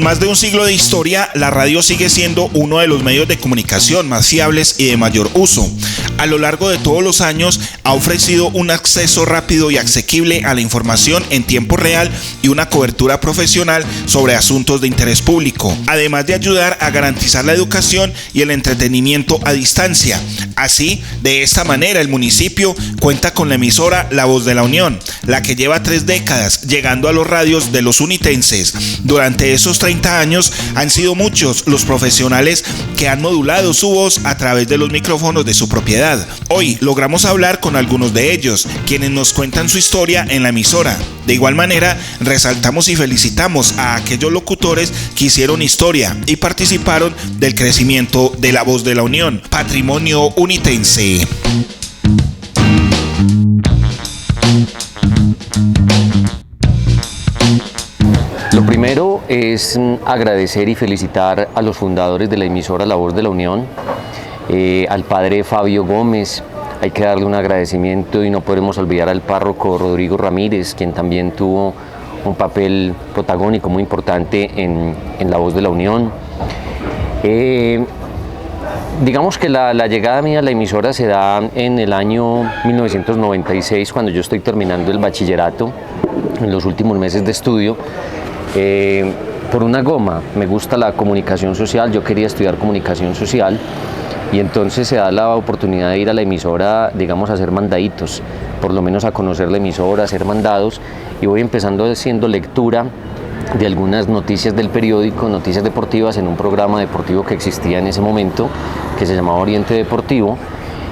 más de un siglo de historia, la radio sigue siendo uno de los medios de comunicación más fiables y de mayor uso. A lo largo de todos los años ha ofrecido un acceso rápido y asequible a la información en tiempo real y una cobertura profesional sobre asuntos de interés público, además de ayudar a garantizar la educación y el entretenimiento a distancia. Así, de esta manera, el municipio cuenta con la emisora La Voz de la Unión, la que lleva 3 décadas llegando a los radios de los unitenses. Durante esos 30 años han sido muchos los profesionales que han modulado su voz a través de los micrófonos de su propiedad. Hoy logramos hablar con algunos de ellos, quienes nos cuentan su historia en la emisora. De igual manera, resaltamos y felicitamos a aquellos locutores que hicieron historia y participaron del crecimiento de La Voz de la Unión, patrimonio unitense. Lo primero es agradecer y felicitar a los fundadores de la emisora La Voz de la Unión, al padre Fabio Gómez. Hay que darle un agradecimiento y no podemos olvidar al párroco Rodrigo Ramírez, quien también tuvo un papel protagónico muy importante en La Voz de la Unión. Digamos que la llegada mía a la emisora se da en el año 1996, cuando yo estoy terminando el bachillerato, en los últimos meses de estudio. Por una goma, me gusta la comunicación social, yo quería estudiar comunicación social y entonces se da la oportunidad de ir a la emisora, digamos, a hacer mandaditos, por lo menos a conocer la emisora, a hacer mandados, y voy empezando haciendo lectura de algunas noticias del periódico, noticias deportivas, en un programa deportivo que existía en ese momento, que se llamaba Oriente Deportivo,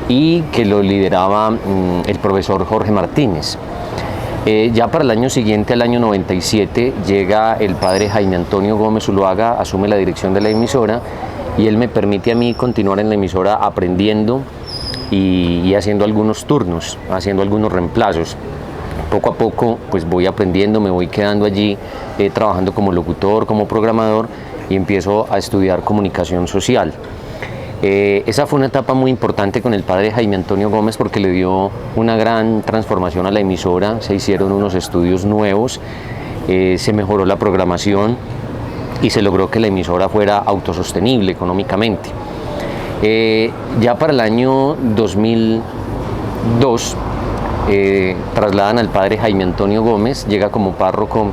y que lo lideraba el profesor Jorge Martínez. Ya para el año siguiente, al año 97, llega el padre Jaime Antonio Gómez Zuluaga, asume la dirección de la emisora y él me permite a mí continuar en la emisora aprendiendo y haciendo algunos turnos, haciendo algunos reemplazos. Poco a poco pues voy aprendiendo, me voy quedando allí trabajando como locutor, como programador, y empiezo a estudiar comunicación social. Esa fue una etapa muy importante con el padre Jaime Antonio Gómez porque le dio una gran transformación a la emisora, se hicieron unos estudios nuevos, se mejoró la programación y se logró que la emisora fuera autosostenible económicamente. Ya para el año 2002 trasladan al padre Jaime Antonio Gómez, llega como párroco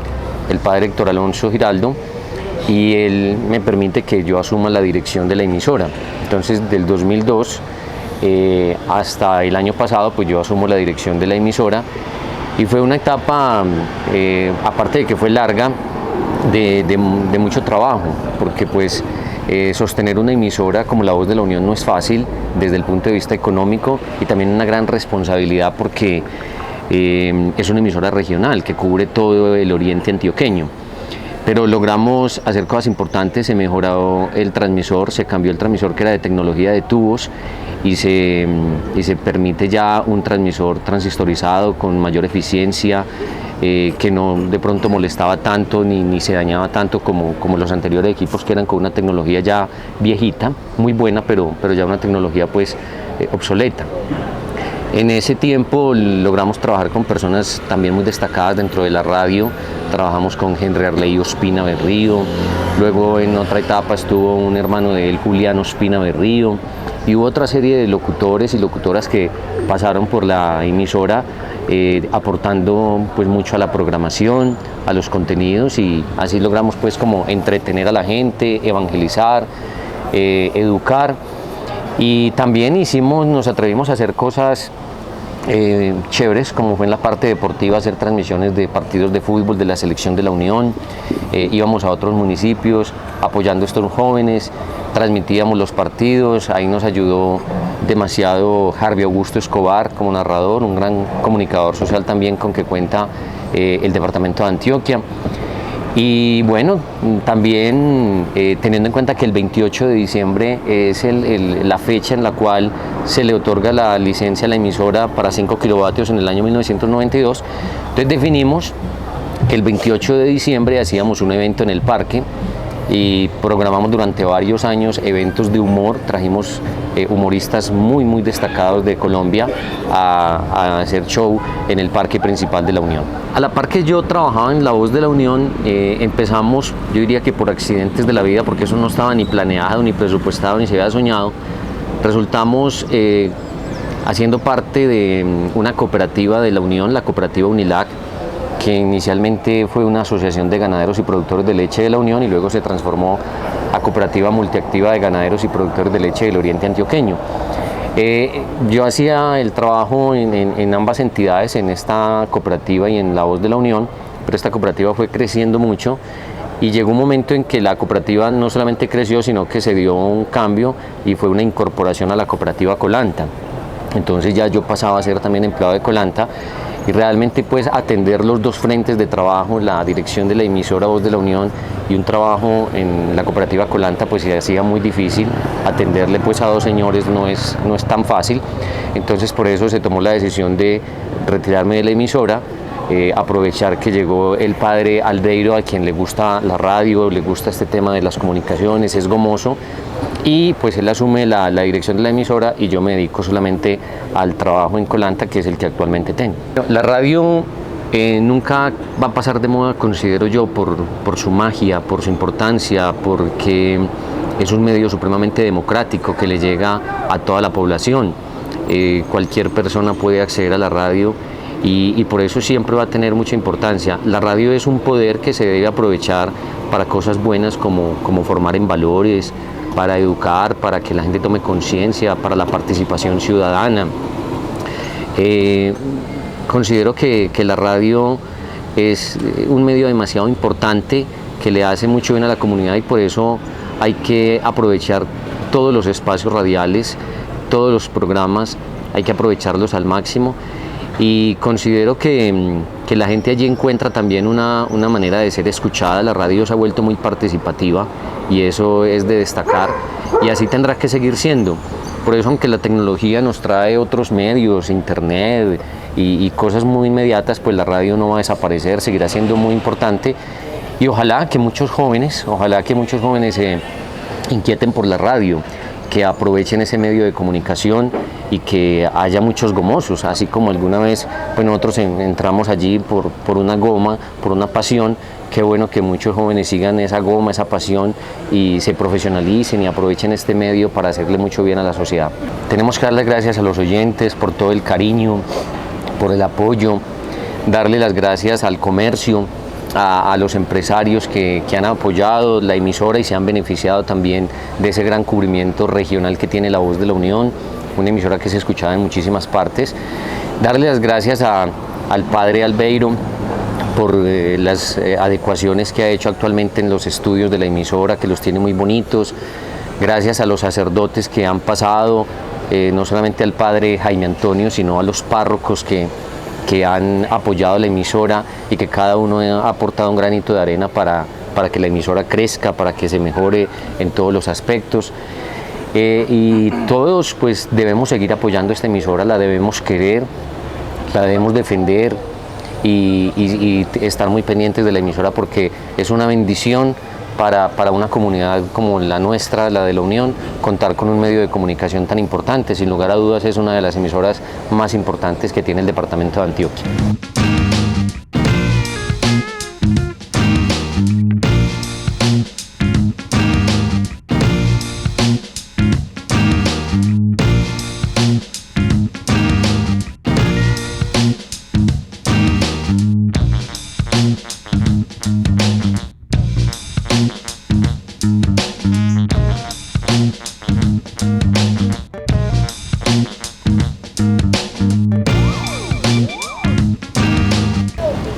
el padre Héctor Alonso Giraldo, y él me permite que yo asuma la dirección de la emisora. Entonces, del 2002 hasta el año pasado, pues yo asumo la dirección de la emisora, y fue una etapa, aparte de que fue larga, de mucho trabajo, porque pues sostener una emisora como La Voz de la Unión no es fácil desde el punto de vista económico, y también una gran responsabilidad porque es una emisora regional que cubre todo el oriente antioqueño. Pero logramos hacer cosas importantes, se mejoró el transmisor, se cambió el transmisor que era de tecnología de tubos y se permite ya un transmisor transistorizado con mayor eficiencia, que no de pronto molestaba tanto ni se dañaba tanto como los anteriores equipos, que eran con una tecnología ya viejita, muy buena, pero ya una tecnología pues obsoleta. En ese tiempo logramos trabajar con personas también muy destacadas dentro de la radio. Trabajamos con Henry Arley Ospina Berrío, luego en otra etapa estuvo un hermano de él, Julián Ospina Berrío, y hubo otra serie de locutores y locutoras que pasaron por la emisora aportando pues mucho a la programación, a los contenidos, y así logramos pues como entretener a la gente, evangelizar, educar, y también nos atrevimos a hacer cosas chéveres, como fue en la parte deportiva, hacer transmisiones de partidos de fútbol de la selección de la Unión. Íbamos a otros municipios apoyando a estos jóvenes, transmitíamos los partidos, ahí nos ayudó demasiado Harvey Augusto Escobar como narrador, un gran comunicador social también con que cuenta el departamento de Antioquia. Y bueno, también teniendo en cuenta que el 28 de diciembre es la fecha en la cual se le otorga la licencia a la emisora para 5 kilovatios en el año 1992, entonces definimos que el 28 de diciembre hacíamos un evento en el parque y programamos durante varios años eventos de humor. Trajimos humoristas muy destacados de Colombia a hacer show en el Parque Principal de la Unión. A la par que yo trabajaba en La Voz de la Unión, empezamos, yo diría que por accidentes de la vida, porque eso no estaba ni planeado, ni presupuestado, ni se había soñado, resultamos haciendo parte de una cooperativa de la Unión, la cooperativa Unilac, que inicialmente fue una asociación de ganaderos y productores de leche de la Unión y luego se transformó a Cooperativa Multiactiva de Ganaderos y Productores de Leche del Oriente Antioqueño. Yo hacía el trabajo en ambas entidades, en esta cooperativa y en La Voz de la Unión, pero esta cooperativa fue creciendo mucho y llegó un momento en que la cooperativa no solamente creció, sino que se dio un cambio y fue una incorporación a la cooperativa Colanta. Entonces ya yo pasaba a ser también empleado de Colanta y realmente pues atender los dos frentes de trabajo, la dirección de la emisora Voz de la Unión y un trabajo en la cooperativa Colanta, pues se hacía muy difícil. Atenderle pues a dos señores no es tan fácil, entonces por eso se tomó la decisión de retirarme de la emisora, aprovechar que llegó el padre Albeiro, a quien le gusta la radio, le gusta este tema de las comunicaciones, es gomoso, y pues él asume la dirección de la emisora y yo me dedico solamente al trabajo en Colanta, que es el que actualmente tengo. La radio nunca va a pasar de moda, considero yo, por su magia, por su importancia, porque es un medio supremamente democrático que le llega a toda la población. Cualquier persona puede acceder a la radio y por eso siempre va a tener mucha importancia. La radio es un poder que se debe aprovechar para cosas buenas como formar en valores, para educar, para que la gente tome conciencia, para la participación ciudadana. Considero que la radio es un medio demasiado importante que le hace mucho bien a la comunidad y por eso hay que aprovechar todos los espacios radiales, todos los programas, hay que aprovecharlos al máximo y considero que la gente allí encuentra también una manera de ser escuchada. La radio se ha vuelto muy participativa y eso es de destacar y así tendrá que seguir siendo. Por eso, aunque la tecnología nos trae otros medios, internet y cosas muy inmediatas, pues la radio no va a desaparecer, seguirá siendo muy importante y ojalá que muchos jóvenes se inquieten por la radio, que aprovechen ese medio de comunicación y que haya muchos gomosos, así como alguna vez pues nosotros entramos allí por una goma, por una pasión. Qué bueno que muchos jóvenes sigan esa goma, esa pasión y se profesionalicen y aprovechen este medio para hacerle mucho bien a la sociedad. Tenemos que darles gracias a los oyentes por todo el cariño, por el apoyo, darle las gracias al comercio, a los empresarios que han apoyado la emisora y se han beneficiado también de ese gran cubrimiento regional que tiene La Voz de la Unión, una emisora que se escuchaba en muchísimas partes. Darle las gracias al padre Albeiro por las adecuaciones que ha hecho actualmente en los estudios de la emisora, que los tiene muy bonitos. Gracias a los sacerdotes que han pasado, no solamente al padre Jaime Antonio, sino a los párrocos que han apoyado la emisora y que cada uno ha aportado un granito de arena para que la emisora crezca, para que se mejore en todos los aspectos. Y todos pues debemos seguir apoyando esta emisora, la debemos querer, la debemos defender y estar muy pendientes de la emisora porque es una bendición para una comunidad como la nuestra, la de la Unión, contar con un medio de comunicación tan importante. Sin lugar a dudas es una de las emisoras más importantes que tiene el departamento de Antioquia.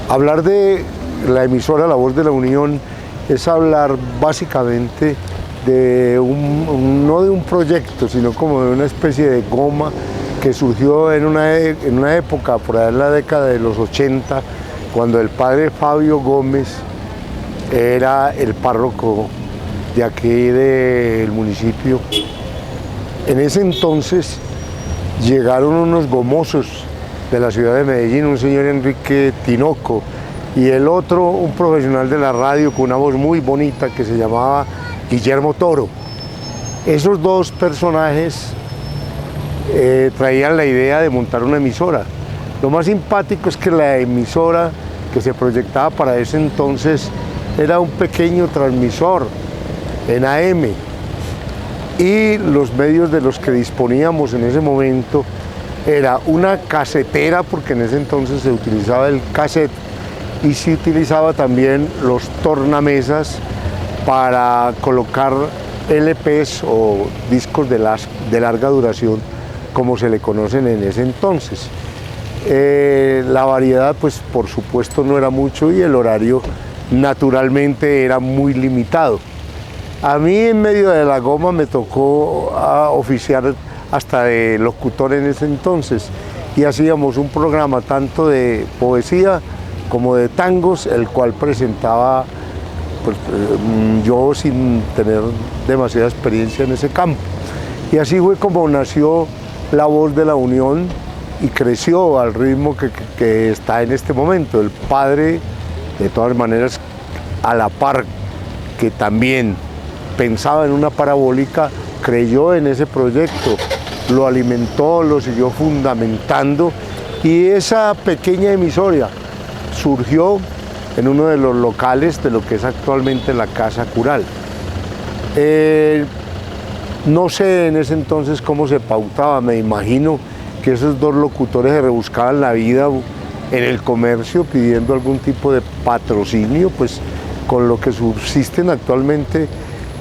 Hablar de la emisora La Voz de la Unión es hablar básicamente de no de un proyecto, sino como de una especie de goma que surgió en una época, por ahí en la década de los 80, cuando el padre Fabio Gómez era el párroco de aquí del municipio. En ese entonces llegaron unos gomosos de la ciudad de Medellín, un señor Enrique Tinoco y el otro un profesional de la radio con una voz muy bonita que se llamaba Guillermo Toro. Esos dos personajes traían la idea de montar una emisora. Lo más simpático es que la emisora que se proyectaba para ese entonces era un pequeño transmisor en AM, y los medios de los que disponíamos en ese momento era una casetera, porque en ese entonces se utilizaba el cassette, y se utilizaba también los tornamesas para colocar LPs o discos de larga duración, como se le conocen en ese entonces. La variedad, pues por supuesto no era mucho, y el horario naturalmente era muy limitado. A mí en medio de la goma me tocó oficiar hasta de locutor en ese entonces, y hacíamos un programa tanto de poesía como de tangos, el cual presentaba pues, yo sin tener demasiada experiencia en ese campo. Y así fue como nació La Voz de la Unión, y creció al ritmo que está en este momento. El padre, de todas maneras, a la par que también pensaba en una parabólica, creyó en ese proyecto, lo alimentó, lo siguió fundamentando, y esa pequeña emisora surgió en uno de los locales de lo que es actualmente la Casa Cural. No sé en ese entonces cómo se pautaba, me imagino que esos dos locutores se rebuscaban la vida en el comercio pidiendo algún tipo de patrocinio, pues con lo que subsisten actualmente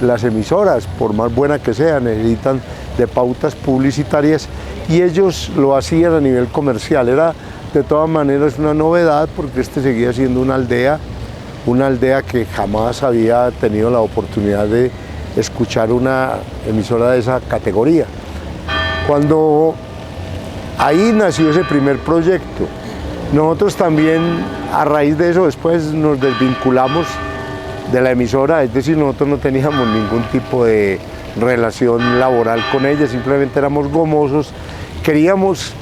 las emisoras, por más buena que sean, necesitan de pautas publicitarias, y ellos lo hacían a nivel comercial. Era de todas maneras una novedad, porque seguía siendo una aldea que jamás había tenido la oportunidad de escuchar una emisora de esa categoría. Cuando ahí nació ese primer proyecto, nosotros también a raíz de eso después nos desvinculamos de la emisora, es decir, nosotros no teníamos ningún tipo de relación laboral con ella, simplemente éramos gomosos, queríamos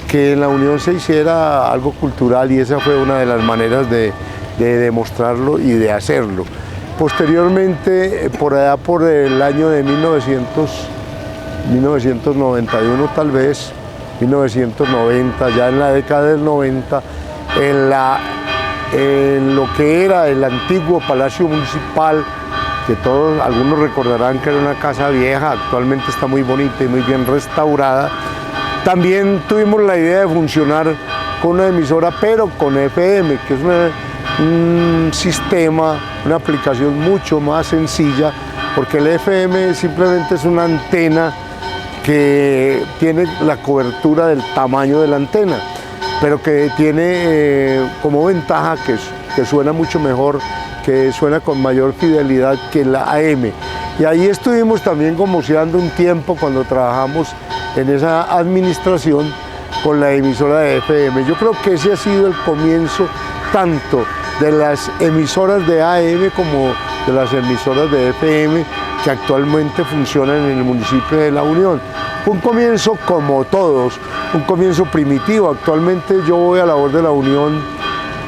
que en la Unión se hiciera algo cultural, y esa fue una de las maneras de demostrarlo y de hacerlo. Posteriormente, por allá por el año de 1991 tal vez, 1990, ya en la década del 90, en lo que era el antiguo Palacio Municipal, que algunos recordarán que era una casa vieja, actualmente está muy bonita y muy bien restaurada. También tuvimos la idea de funcionar con una emisora, pero con FM, que es un sistema, una aplicación mucho más sencilla, porque el FM simplemente es una antena que tiene la cobertura del tamaño de la antena, pero que tiene como ventaja que suena mucho mejor, que suena con mayor fidelidad que la AM. Y ahí estuvimos también gomoseando un tiempo cuando trabajamos en esa administración con la emisora de FM. Yo creo que ese ha sido el comienzo tanto de las emisoras de AM como de las emisoras de FM que actualmente funcionan en el municipio de La Unión. Un comienzo como todos, un comienzo primitivo. Actualmente yo voy a La Voz de la Unión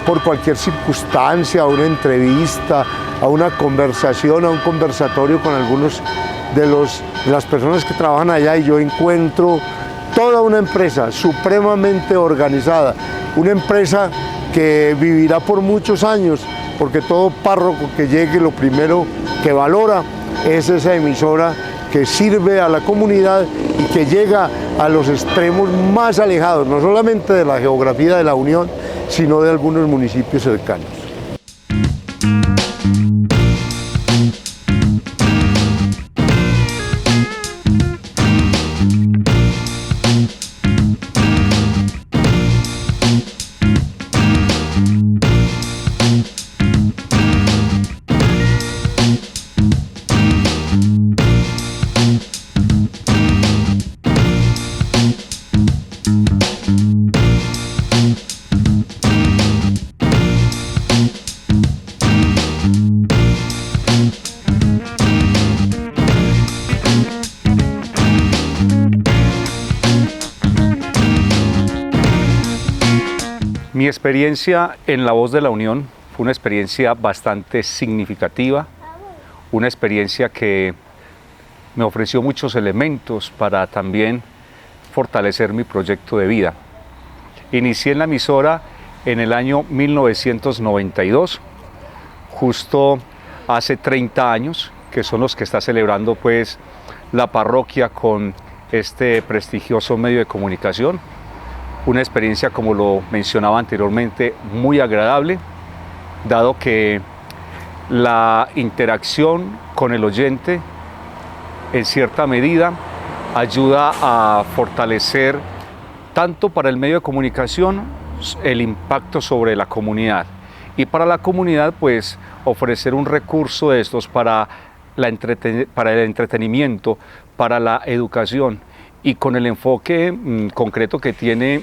por cualquier circunstancia, a una entrevista, a una conversación, a un conversatorio con algunos de las personas que trabajan allá, y yo encuentro toda una empresa supremamente organizada, una empresa que vivirá por muchos años, porque todo párroco que llegue lo primero que valora es esa emisora que sirve a la comunidad y que llega a los extremos más alejados, no solamente de la geografía de La Unión, sino de algunos municipios cercanos. Mi experiencia en La Voz de la Unión Fue una experiencia bastante significativa, una experiencia que me ofreció muchos elementos para también fortalecer mi proyecto de vida. Inicié en la emisora en el año 1992, justo hace 30 años, que son los que está celebrando pues la parroquia con este prestigioso medio de comunicación. Una experiencia, como lo mencionaba anteriormente, muy agradable, dado que la interacción con el oyente en cierta medida ayuda a fortalecer tanto para el medio de comunicación el impacto sobre la comunidad, y para la comunidad pues ofrecer un recurso de estos para el entretenimiento, para la educación, y con el enfoque concreto que tiene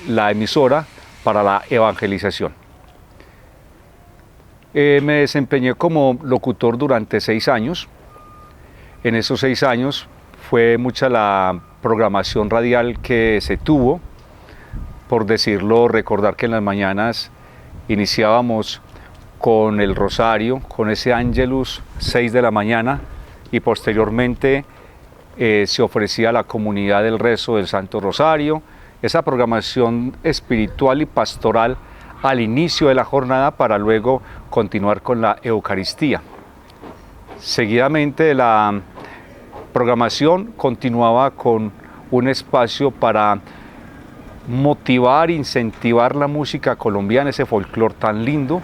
la emisora para la evangelización. Me desempeñé como locutor durante 6 años. En esos 6 años fue mucha la programación radial que se tuvo. Por decirlo, recordar que en las mañanas iniciábamos con el rosario, con ese Ángelus 6 de la mañana, y posteriormente se ofrecía a la comunidad el rezo del Santo Rosario, esa programación espiritual y pastoral al inicio de la jornada, para luego continuar con la Eucaristía. Seguidamente la programación continuaba con un espacio para motivar, incentivar la música colombiana, ese folclore tan lindo.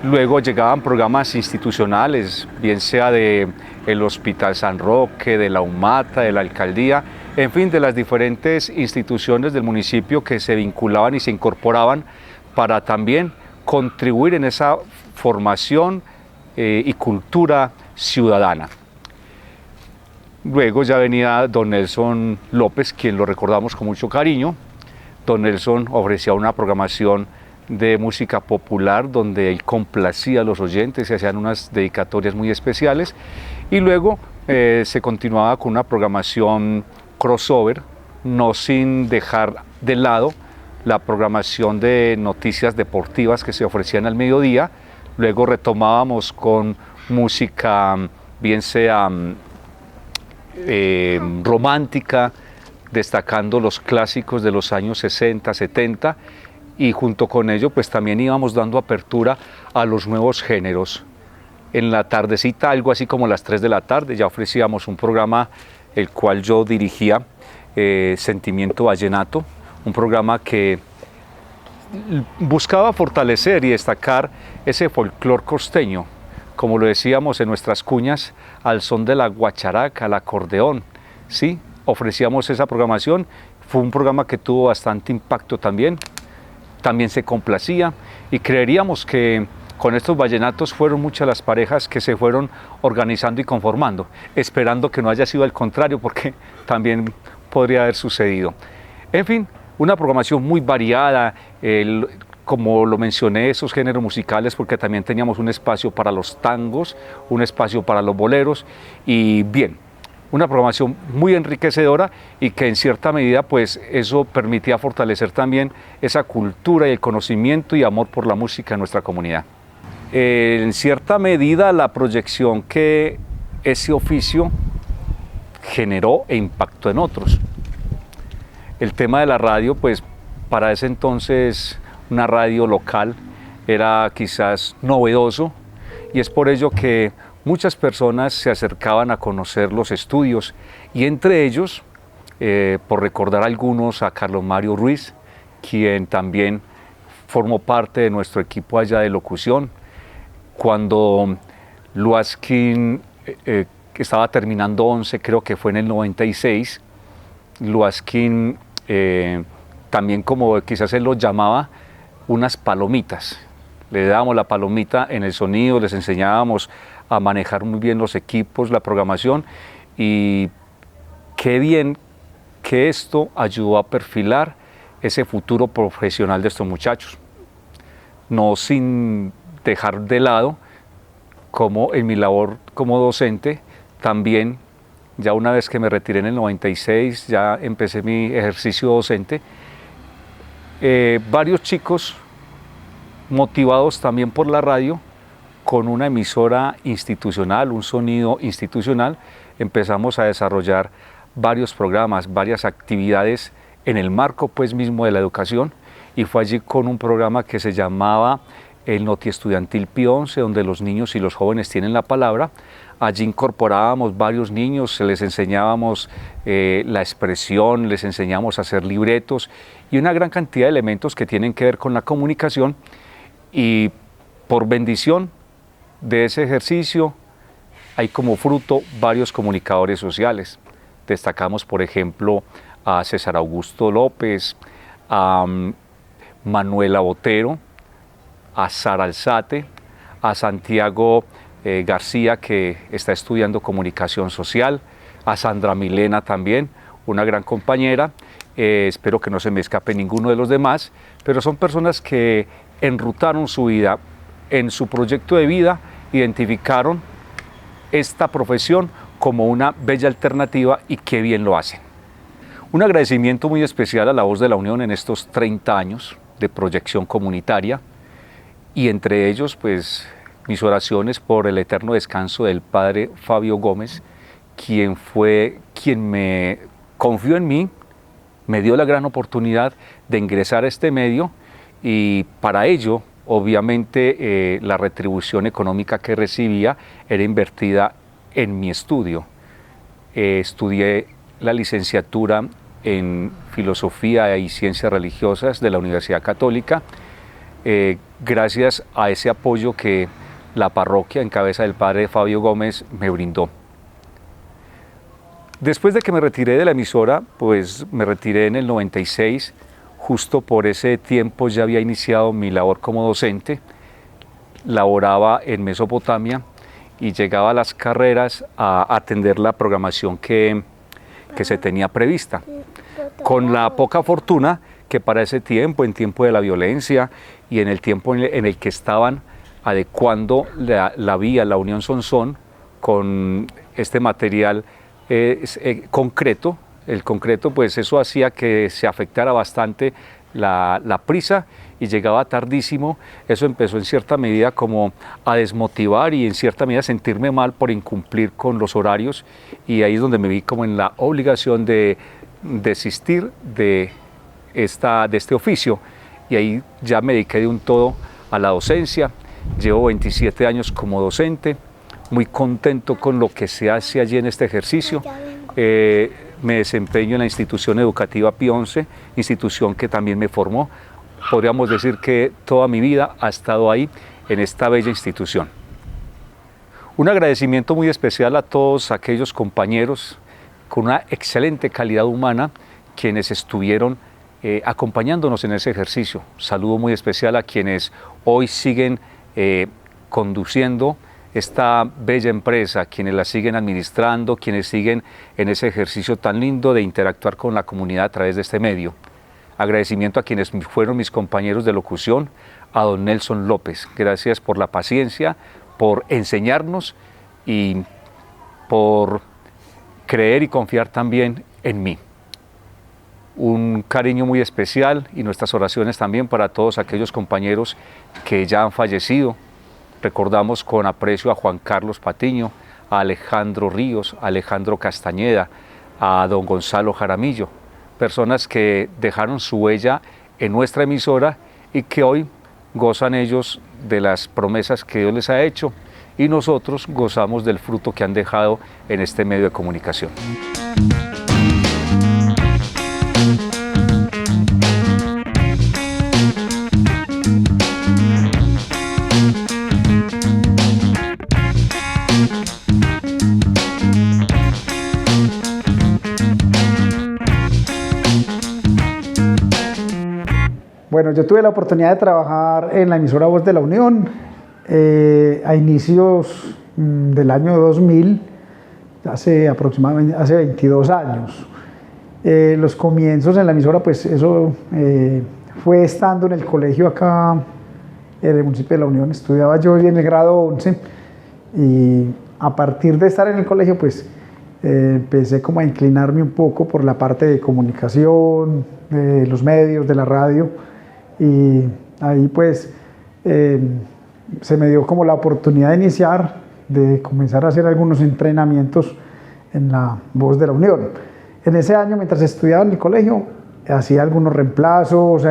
Luego llegaban programas institucionales, bien sea del Hospital San Roque, de la UMATA, de la Alcaldía, en fin, de las diferentes instituciones del municipio que se vinculaban y se incorporaban para también contribuir en esa formación y cultura ciudadana. Luego ya venía don Nelson López, quien lo recordamos con mucho cariño. Don Nelson ofrecía una programación de música popular donde él complacía a los oyentes, se hacían unas dedicatorias muy especiales, y luego se continuaba con una programación crossover, no sin dejar de lado la programación de noticias deportivas que se ofrecían al mediodía. Luego retomábamos con música, bien sea romántica, destacando los clásicos de los años 60, 70, y junto con ello pues también íbamos dando apertura a los nuevos géneros. En la tardecita, algo así como las 3 de la tarde, ya ofrecíamos un programa el cual yo dirigía, Sentimiento Vallenato, un programa que buscaba fortalecer y destacar ese folclor costeño, como lo decíamos en nuestras cuñas, al son de la guacharaca, al acordeón, ¿sí? Ofrecíamos esa programación. Fue un programa que tuvo bastante impacto también se complacía, y creeríamos que con estos vallenatos fueron muchas las parejas que se fueron organizando y conformando, esperando que no haya sido al contrario, porque también podría haber sucedido. En fin, una programación muy variada, como lo mencioné, esos géneros musicales, porque también teníamos un espacio para los tangos, un espacio para los boleros, y bien, una programación muy enriquecedora, y que en cierta medida pues eso permitía fortalecer también esa cultura y el conocimiento y amor por la música en nuestra comunidad. En cierta medida la proyección que ese oficio generó e impactó en otros. El tema de la radio, pues para ese entonces una radio local era quizás novedoso, y es por ello que muchas personas se acercaban a conocer los estudios, y entre ellos, por recordar algunos, a Carlos Mario Ruiz, quien también formó parte de nuestro equipo allá de locución. Cuando Luasquín estaba terminando 11, creo que fue en el 96, Luasquín, también como quizás él lo llamaba, unas palomitas. Le dábamos la palomita en el sonido, les enseñábamos a manejar muy bien los equipos, la programación, y qué bien que esto ayudó a perfilar ese futuro profesional de estos muchachos. No sin dejar de lado, como en mi labor como docente, también ya una vez que me retiré en el 96, ya empecé mi ejercicio docente, varios chicos motivados también por la radio, con una emisora institucional, un sonido institucional, empezamos a desarrollar varios programas, varias actividades en el marco pues mismo de la educación, y fue allí con un programa que se llamaba el Noti Estudiantil Pío 11, donde los niños y los jóvenes tienen la palabra. Allí incorporábamos varios niños, les enseñábamos la expresión, les enseñábamos a hacer libretos y una gran cantidad de elementos que tienen que ver con la comunicación, y por bendición de ese ejercicio hay como fruto varios comunicadores sociales. Destacamos, por ejemplo, a César Augusto López, a Manuela Botero, a Sara Alzate, a Santiago García, que está estudiando comunicación social, a Sandra Milena también, una gran compañera. Espero que no se me escape ninguno de los demás, pero son personas que enrutaron su vida. En su proyecto de vida identificaron esta profesión como una bella alternativa, y qué bien lo hacen. Un agradecimiento muy especial a La Voz de la Unión en estos 30 años de proyección comunitaria, y entre ellos pues mis oraciones por el eterno descanso del padre Fabio Gómez, quien fue quien me confió en mí, me dio la gran oportunidad de ingresar a este medio, y para ello obviamente la retribución económica que recibía era invertida en mi estudio. Estudié la licenciatura en Filosofía y Ciencias Religiosas de la Universidad Católica, gracias a ese apoyo que la parroquia en cabeza del padre Fabio Gómez me brindó. Después de que me retiré de la emisora, pues me retiré en el 96, justo por ese tiempo ya había iniciado mi labor como docente, laboraba en Mesopotamia y llegaba a las carreras a atender la programación que se tenía prevista, con la poca fortuna que para ese tiempo, en tiempo de la violencia y en el tiempo en el que estaban adecuando la vía, la Unión Sonsón, con este material concreto. El concreto, pues eso hacía que se afectara bastante la prisa y llegaba tardísimo. Eso empezó en cierta medida como a desmotivar y en cierta medida a sentirme mal por incumplir con los horarios, y ahí es donde me vi como en la obligación de desistir de este oficio, y ahí ya me dediqué de un todo a la docencia. Llevo 27 años como docente, muy contento con lo que se hace allí en este ejercicio. Me desempeño en la institución educativa Pío 11, institución que también me formó. Podríamos decir que toda mi vida ha estado ahí, en esta bella institución. Un agradecimiento muy especial a todos aquellos compañeros con una excelente calidad humana, quienes estuvieron acompañándonos en ese ejercicio. Saludo muy especial a quienes hoy siguen conduciendo esta bella empresa, quienes la siguen administrando, quienes siguen en ese ejercicio tan lindo de interactuar con la comunidad a través de este medio. Agradecimiento a quienes fueron mis compañeros de locución, a don Nelson López. Gracias por la paciencia, por enseñarnos y por creer y confiar también en mí. Un cariño muy especial y nuestras oraciones también para todos aquellos compañeros que ya han fallecido. Recordamos con aprecio a Juan Carlos Patiño, a Alejandro Ríos, a Alejandro Castañeda, a don Gonzalo Jaramillo, personas que dejaron su huella en nuestra emisora y que hoy gozan ellos de las promesas que Dios les ha hecho, y nosotros gozamos del fruto que han dejado en este medio de comunicación. Bueno, yo tuve la oportunidad de trabajar en la emisora Voz de la Unión a inicios del año 2000, hace 22 años. Los comienzos en la emisora, pues eso fue estando en el colegio acá en el municipio de La Unión. Estudiaba yo en el grado 11 y a partir de estar en el colegio, pues empecé como a inclinarme un poco por la parte de comunicación, de los medios, de la radio. Y ahí pues se me dio como la oportunidad de iniciar, de comenzar a hacer algunos entrenamientos en la Voz de la Unión. En ese año, mientras estudiaba en el colegio, hacía algunos reemplazos,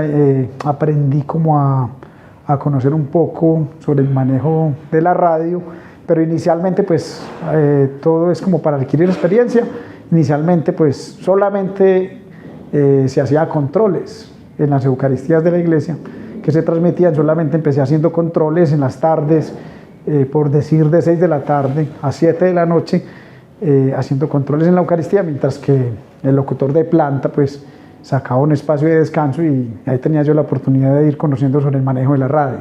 aprendí como a conocer un poco sobre el manejo de la radio, pero inicialmente pues todo es como para adquirir experiencia. Inicialmente pues solamente se hacía controles en las Eucaristías de la iglesia que se transmitían, solamente empecé haciendo controles en las tardes, por decir de 6 de la tarde a 7 de la noche, haciendo controles en la Eucaristía, mientras que el locutor de planta pues sacaba un espacio de descanso y ahí tenía yo la oportunidad de ir conociendo sobre el manejo de la radio.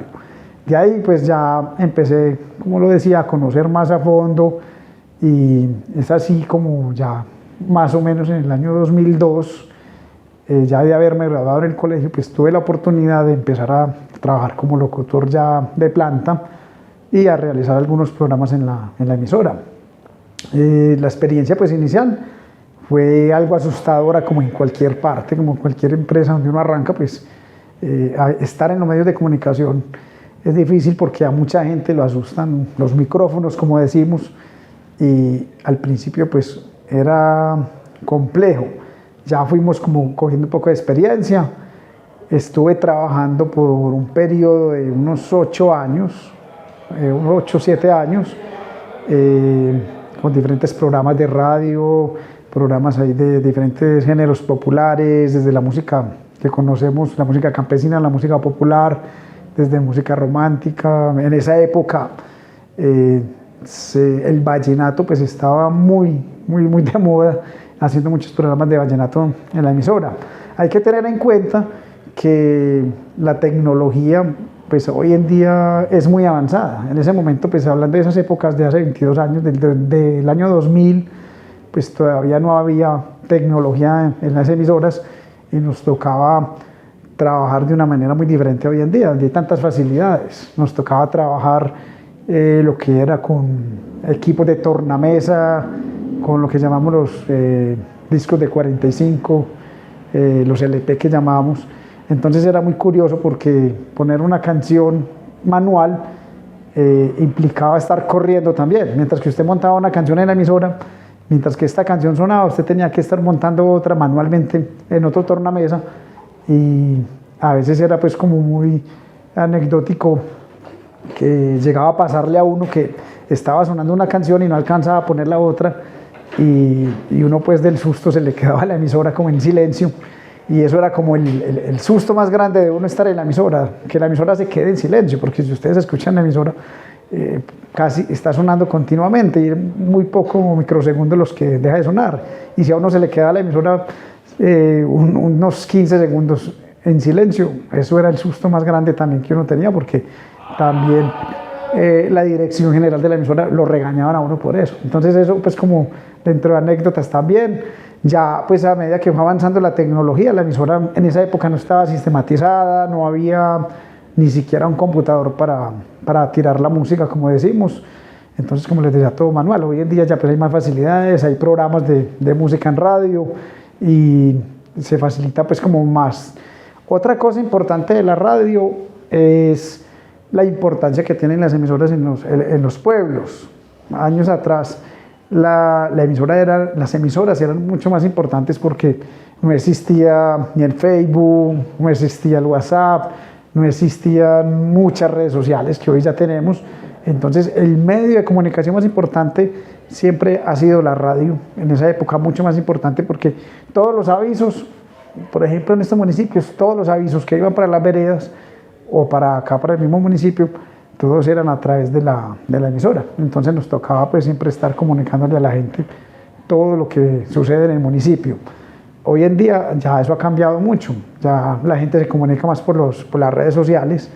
De ahí pues ya empecé, como lo decía, a conocer más a fondo, y es así como ya más o menos en el año 2002, ya de haberme graduado en el colegio, pues tuve la oportunidad de empezar a trabajar como locutor ya de planta y a realizar algunos programas en la emisora. La experiencia pues inicial fue algo asustadora, como en cualquier parte, como en cualquier empresa donde uno arranca, pues estar en los medios de comunicación es difícil porque a mucha gente lo asustan los micrófonos, como decimos, y al principio pues era complejo. Ya fuimos como cogiendo un poco de experiencia. Estuve trabajando por un periodo de unos 8 años, unos 8 o 7 años, con diferentes programas de radio, programas ahí de diferentes géneros populares, desde la música que conocemos, la música campesina, la música popular, desde música romántica. En esa época el vallenato pues estaba muy de moda, haciendo muchos programas de vallenato en la emisora. Hay que tener en cuenta que la tecnología pues hoy en día es muy avanzada. En ese momento, pues hablando de esas épocas de hace 22 años, del año 2000, pues todavía no había tecnología en las emisoras y nos tocaba trabajar de una manera muy diferente hoy en día, donde hay tantas facilidades. Nos tocaba trabajar lo que era con equipos de tornamesa, con lo que llamamos los discos de 45, los LP que llamamos. Entonces era muy curioso porque poner una canción manual implicaba estar corriendo también. Mientras que usted montaba una canción en la emisora, mientras que esta canción sonaba, usted tenía que estar montando otra manualmente en otro tornamesa, y a veces era pues como muy anecdótico que llegaba a pasarle a uno que estaba sonando una canción y no alcanzaba a poner la otra, y uno pues del susto se le quedaba la emisora como en silencio. Y eso era como el susto más grande de uno estar en la emisora, que la emisora se quede en silencio, porque si ustedes escuchan la emisora, casi está sonando continuamente y muy pocos microsegundos los que deja de sonar. Y si a uno se le queda la emisora unos 15 segundos en silencio, eso era el susto más grande también que uno tenía, porque también la dirección general de la emisora lo regañaban a uno por eso. Entonces eso pues como dentro de anécdotas también. Ya pues a medida que fue avanzando la tecnología, la emisora en esa época no estaba sistematizada, no había ni siquiera un computador para tirar la música, como decimos. Entonces, como les decía, todo manual. Hoy en día ya pues hay más facilidades, hay programas de música en radio y se facilita pues como más. Otra cosa importante de la radio es la importancia que tienen las emisoras en los pueblos. Años atrás las emisoras eran mucho más importantes porque no existía ni el Facebook, no existía el WhatsApp, no existían muchas redes sociales que hoy ya tenemos. Entonces el medio de comunicación más importante siempre ha sido la radio, en esa época mucho más importante, porque todos los avisos, por ejemplo en estos municipios, todos los avisos que iban para las veredas o para acá, para el mismo municipio, todos eran a través de la emisora. Entonces nos tocaba pues siempre estar comunicándole a la gente todo lo que sucede en el municipio. Hoy en día ya eso ha cambiado mucho, ya la gente se comunica más por las redes sociales,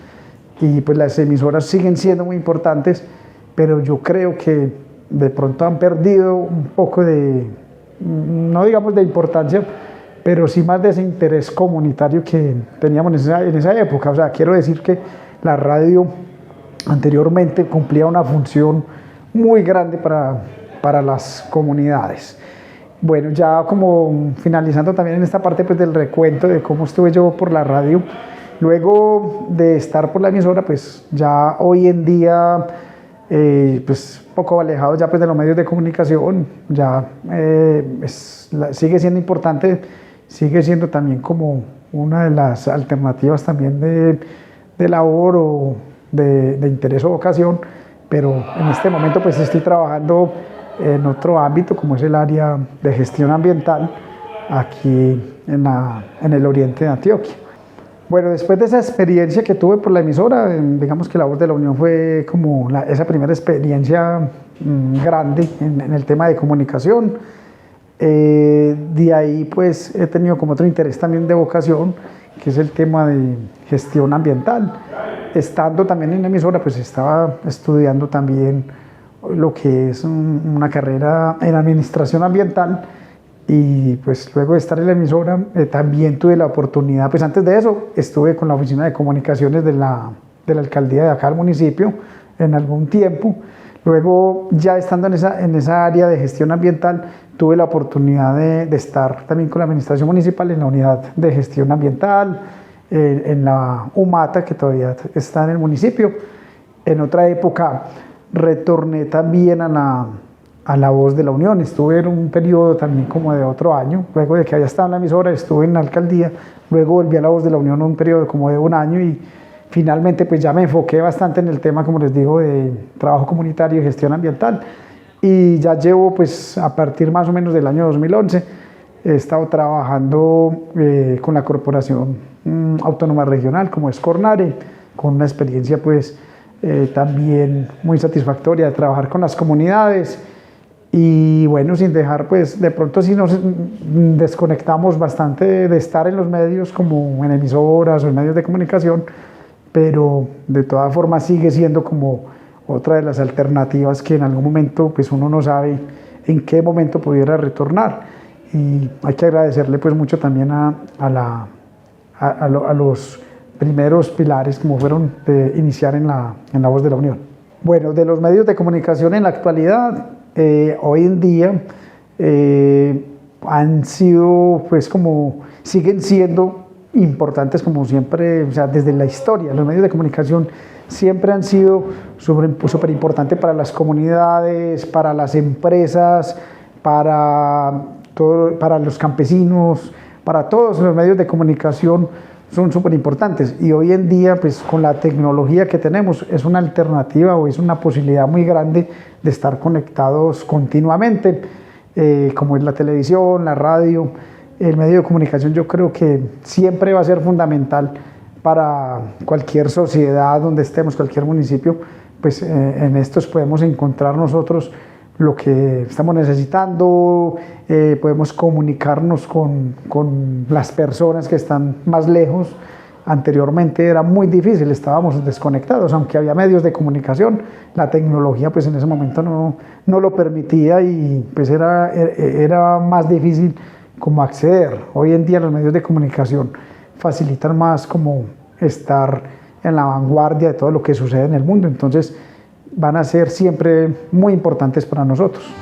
y pues las emisoras siguen siendo muy importantes, pero yo creo que de pronto han perdido un poco no digamos de importancia, pero sí más de ese interés comunitario que teníamos en esa época. O sea, quiero decir que la radio anteriormente cumplía una función muy grande para las comunidades. Bueno, ya como finalizando también en esta parte pues del recuento de cómo estuve yo por la radio, luego de estar por la emisora, pues ya hoy en día, pues poco alejado ya pues de los medios de comunicación, ya sigue siendo importante, sigue siendo también como una de las alternativas también de labor o de interés o vocación, pero en este momento pues estoy trabajando en otro ámbito como es el área de gestión ambiental aquí en el oriente de Antioquia. Bueno, después de esa experiencia que tuve por la emisora, digamos que la Voz de la Unión fue como esa primera experiencia grande en el tema de comunicación. De ahí pues he tenido como otro interés también de vocación, que es el tema de gestión ambiental. Estando también en la emisora, pues estaba estudiando también lo que es una carrera en administración ambiental, y pues luego de estar en la emisora también tuve la oportunidad, pues antes de eso estuve con la oficina de comunicaciones de la alcaldía de acá del municipio en algún tiempo. Luego ya estando en esa área de gestión ambiental tuve la oportunidad de estar también con la administración municipal en la unidad de gestión ambiental, en la UMATA, que todavía está en el municipio. En otra época retorné también a la Voz de la Unión, estuve en un periodo también como de otro año, luego de que había estado en la emisora estuve en la alcaldía, luego volví a la Voz de la Unión un periodo como de un año, y finalmente pues ya me enfoqué bastante en el tema, como les digo, de trabajo comunitario y gestión ambiental, y ya llevo pues a partir más o menos del año 2011 he estado trabajando con la Corporación Autónoma Regional como es Cornare, con una experiencia pues también muy satisfactoria de trabajar con las comunidades. Y bueno, sin dejar pues de pronto si nos desconectamos bastante de estar en los medios como en emisoras o en medios de comunicación, pero de todas formas sigue siendo como otra de las alternativas que en algún momento pues uno no sabe en qué momento pudiera retornar, y hay que agradecerle pues mucho también a los primeros pilares como fueron de iniciar en la Voz de la Unión. Bueno, de los medios de comunicación en la actualidad, hoy en día han sido pues como siguen siendo importantes como siempre, o sea, desde la historia los medios de comunicación siempre han sido súper importantes para las comunidades, para las empresas, para los campesinos, para todos los medios de comunicación son súper importantes, y hoy en día pues con la tecnología que tenemos es una alternativa o es una posibilidad muy grande de estar conectados continuamente, como es la televisión, la radio. El medio de comunicación yo creo que siempre va a ser fundamental para cualquier sociedad donde estemos, cualquier municipio, pues en estos podemos encontrar nosotros lo que estamos necesitando, podemos comunicarnos con las personas que están más lejos. Anteriormente era muy difícil, estábamos desconectados, aunque había medios de comunicación, la tecnología pues en ese momento no lo permitía, y pues era más difícil como acceder. Hoy en día los medios de comunicación facilitan más como estar en la vanguardia de todo lo que sucede en el mundo, entonces van a ser siempre muy importantes para nosotros.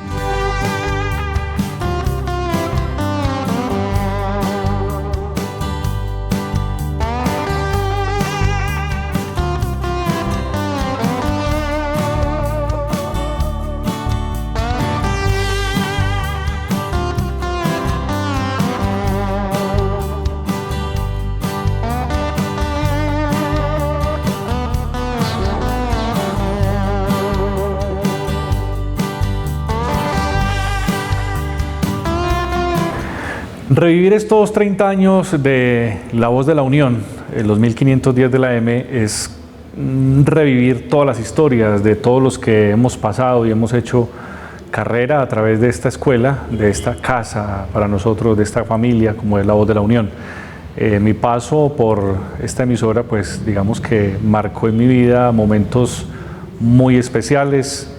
Revivir estos 30 años de La Voz de la Unión, los 1510 de la M, es revivir todas las historias de todos los que hemos pasado y hemos hecho carrera a través de esta escuela, de esta casa para nosotros, de esta familia como es La Voz de la Unión. Mi paso por esta emisora, pues digamos que marcó en mi vida momentos muy especiales,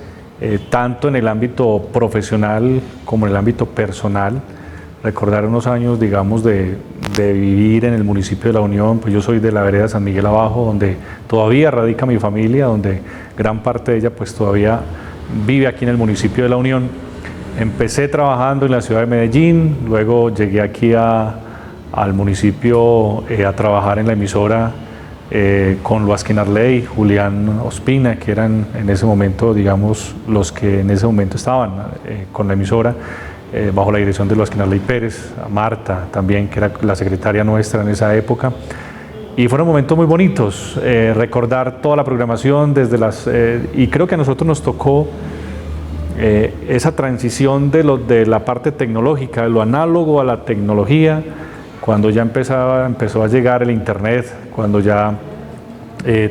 tanto en el ámbito profesional como en el ámbito personal. Recordar unos años, digamos, de vivir en el municipio de La Unión, pues yo soy de la vereda San Miguel Abajo, donde todavía radica mi familia, donde gran parte de ella pues todavía vive aquí en el municipio de La Unión. Empecé trabajando en la ciudad de Medellín, luego llegué aquí al municipio a trabajar en la emisora con Luasquín Arley, Julián Ospina, que eran en ese momento, digamos, los que en ese momento estaban con la emisora, bajo la dirección de Luasquín Arley Pérez, a Marta también, que era la secretaria nuestra en esa época. Y fueron momentos muy bonitos, recordar toda la programación desde y creo que a nosotros nos tocó esa transición de la parte tecnológica, de lo análogo a la tecnología, cuando ya empezó a llegar el internet, cuando ya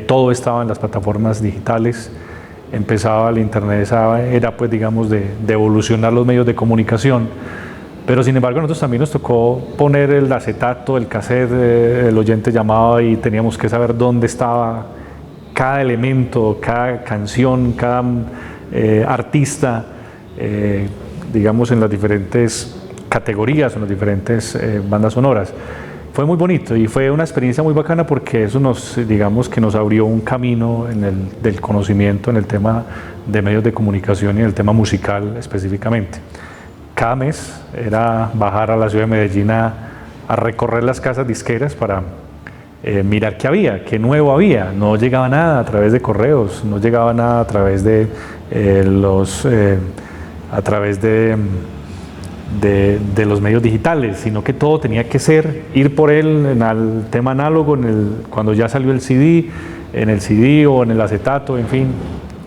todo estaba en las plataformas digitales, empezaba el internet, era pues digamos de evolucionar los medios de comunicación. Pero sin embargo a nosotros también nos tocó poner el acetato, el cassette, el oyente llamaba y teníamos que saber dónde estaba cada elemento, cada canción, cada artista, digamos en las diferentes categorías, en las diferentes bandas sonoras. Fue muy bonito y fue una experiencia muy bacana porque eso digamos que nos abrió un camino del conocimiento en el tema de medios de comunicación y en el tema musical específicamente. Cada mes era bajar a la ciudad de Medellín a recorrer las casas disqueras para mirar qué había, qué nuevo había. No llegaba nada a través de correos, no llegaba nada a través de los medios digitales, sino que todo tenía que ir por él en el tema análogo, cuando ya salió el CD, en el CD o en el acetato, en fin.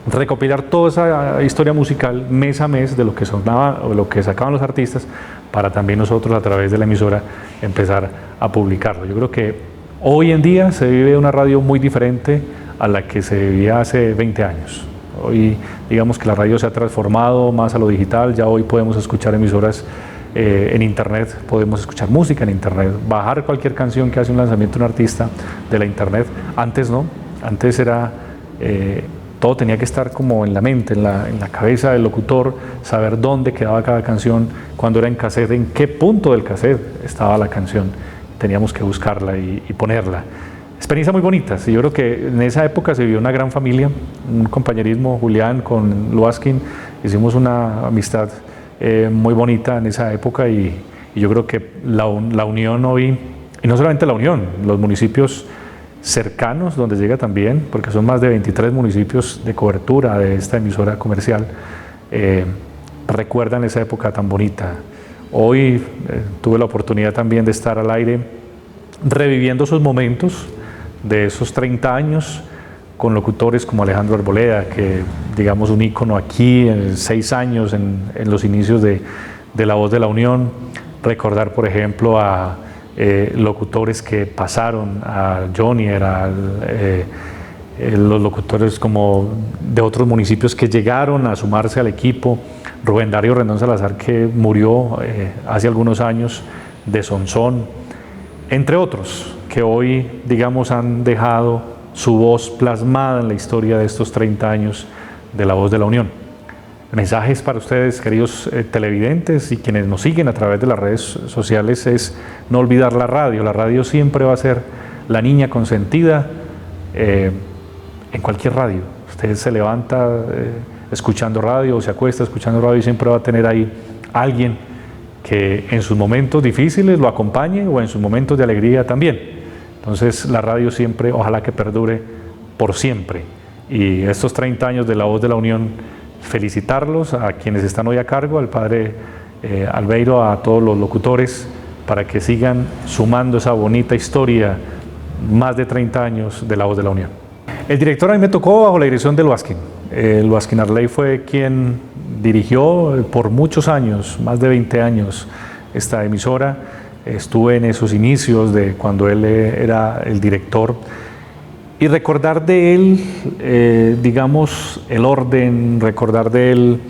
Recopilar toda esa historia musical mes a mes de lo que sonaba o lo que sacaban los artistas para también nosotros a través de la emisora empezar a publicarlo. Yo creo que hoy en día se vive una radio muy diferente a la que se vivía hace 20 años. Hoy digamos que la radio se ha transformado más a lo digital, ya hoy podemos escuchar emisoras en internet, podemos escuchar música en internet, bajar cualquier canción que hace un lanzamiento de un artista de la internet. Antes no, antes era... todo tenía que estar como en la mente, en la cabeza del locutor, saber dónde quedaba cada canción, cuando era en cassette, en qué punto del cassette estaba la canción. Teníamos que buscarla y ponerla. Experiencias muy bonitas. Y yo creo que en esa época se vivió una gran familia, un compañerismo, Julián con Luasquín. Hicimos una amistad muy bonita en esa época y yo creo que la unión hoy, y no solamente la unión, los municipios cercanos donde llega también, porque son más de 23 municipios de cobertura de esta emisora comercial, recuerdan esa época tan bonita. Hoy tuve la oportunidad también de estar al aire reviviendo esos momentos de esos 30 años con locutores como Alejandro Arboleda, que digamos un ícono aquí, 6 años en los inicios de La Voz de la Unión. Recordar por ejemplo a locutores que pasaron, a Johnny, los locutores como de otros municipios que llegaron a sumarse al equipo, Rubén Darío Rendón Salazar, que murió hace algunos años, de Sonsón, entre otros, que hoy digamos han dejado su voz plasmada en la historia de estos 30 años de La Voz de la Unión. Mensajes para ustedes, queridos televidentes y quienes nos siguen a través de las redes sociales, es no olvidar la radio. La radio siempre va a ser la niña consentida en cualquier radio. Usted se levanta escuchando radio o se acuesta escuchando radio y siempre va a tener ahí alguien que en sus momentos difíciles lo acompañe o en sus momentos de alegría también. Entonces la radio siempre, ojalá que perdure por siempre. Y estos 30 años de La Voz de la Unión, felicitarlos a quienes están hoy a cargo, al padre Albeiro, a todos los locutores, para que sigan sumando esa bonita historia, más de 30 años de La Voz de la Unión. El director a mí me tocó bajo la dirección de Luasquín. Luasquín Arley fue quien dirigió por muchos años, más de 20 años, esta emisora. Estuve en esos inicios de cuando él era el director. Y recordar de él, digamos, el orden, recordar de él